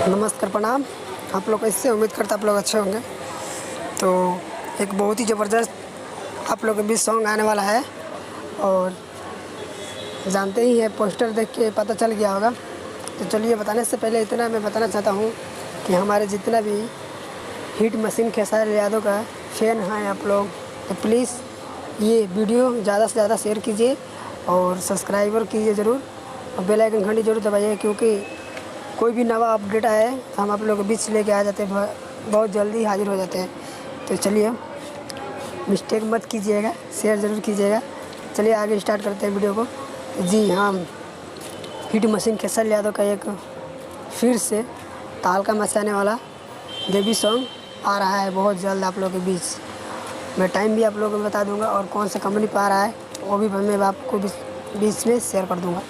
नमस्कार, प्रणाम। आप लोग इससे उम्मीद करता आप लोग अच्छे होंगे। तो एक बहुत ही ज़बरदस्त आप लोग के बीच सॉन्ग आने वाला है और जानते ही हैं, पोस्टर देख के पता चल गया होगा। तो चलिए, बताने से पहले इतना मैं बताना चाहता हूँ कि हमारे जितना भी हिट मशीन खेसारी यादव का फैन हैं आप लोग, तो प्लीज़ ये वीडियो ज़्यादा से ज़्यादा शेयर कीजिए और सब्सक्राइबर कीजिए ज़रूर, और बेल आइकन घंटी जरूर दबाइए, क्योंकि कोई भी नवा अपडेट आए तो हम आप लोगों के बीच लेके आ जाते हैं, बहुत जल्दी हाजिर हो जाते हैं। तो चलिए, मिस्टेक मत कीजिएगा, शेयर ज़रूर कीजिएगा। चलिए आगे स्टार्ट करते हैं वीडियो को। जी हाँ, हिट मशीन खेसारी यादव का एक फिर से तहलका मचाने वाला देवी सॉन्ग आ रहा है बहुत जल्द आप लोगों के बीच। मैं टाइम भी आप लोगों को बता दूंगा और कौन सा कंपनी पर आ रहा है वो भी मैं आपको बीच में शेयर कर दूंगा।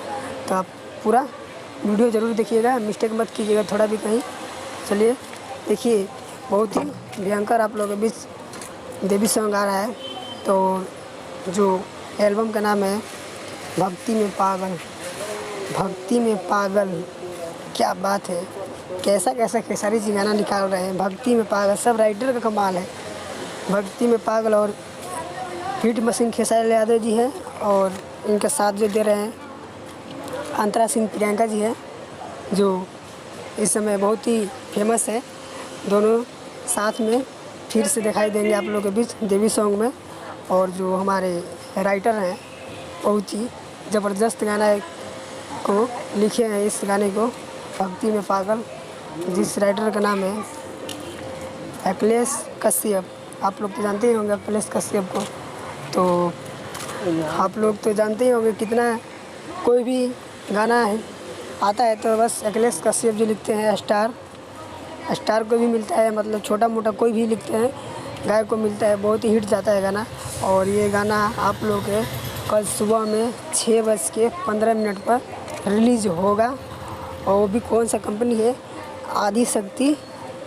तो आप पूरा वीडियो ज़रूर देखिएगा, मिस्टेक मत कीजिएगा थोड़ा भी कहीं। चलिए देखिए, बहुत ही भयंकर आप लोगों के बीच देवी सॉन्ग आ रहा है। तो जो एल्बम का नाम है भक्ति में पागल। भक्ति में पागल, क्या बात है, कैसा कैसा खेसारी जी गाना निकाल रहे हैं। भक्ति में पागल, सब राइटर का कमाल है। भक्ति में पागल और हिट मशीन खेसारी यादव जी हैं, और इनका साथ जो दे रहे हैं अंतरा सिंह प्रियंका जी हैं, जो इस समय बहुत ही फेमस है। दोनों साथ में फिर से दिखाई देंगे आप लोगों के बीच देवी सॉन्ग में। और जो हमारे राइटर हैं, बहुत ही ज़बरदस्त गाना को लिखे हैं, इस गाने को भक्ति में पागल, जिस राइटर का नाम है अखिलेश कश्यप। आप लोग तो जानते ही होंगे अखिलेश कश्यप को। तो आप लोग तो जानते ही होंगे, कितना कोई भी गाना है आता है तो बस अखिलेश कश्यप जी लिखते हैं। स्टार को भी मिलता है, मतलब छोटा मोटा कोई भी लिखते हैं, गायक को मिलता है, बहुत ही हिट जाता है गाना। और ये गाना आप लोग के कल सुबह में 6:15 पर रिलीज़ होगा। और वो भी कौन सा कंपनी है, आदि शक्ति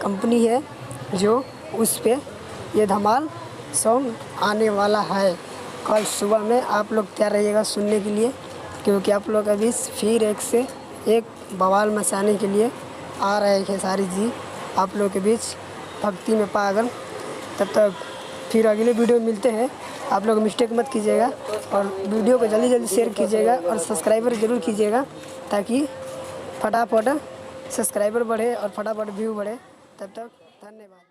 कंपनी है, जो उस पर ये धमाल सॉन्ग आने वाला है कल सुबह में। आप लोग तैयार रहिएगा सुनने के लिए, क्योंकि आप लोग अभी फिर एक से एक बवाल मचाने के लिए आ रहे हैं खेसारी जी आप लोग के बीच भक्ति में पागल। तब तक फिर अगले वीडियो में मिलते हैं। आप लोग मिस्टेक मत कीजिएगा और वीडियो को जल्दी जल्दी शेयर कीजिएगा और सब्सक्राइबर ज़रूर कीजिएगा, ताकि फटाफट सब्सक्राइबर बढ़े और फटाफट व्यू बढ़े। तब तक धन्यवाद।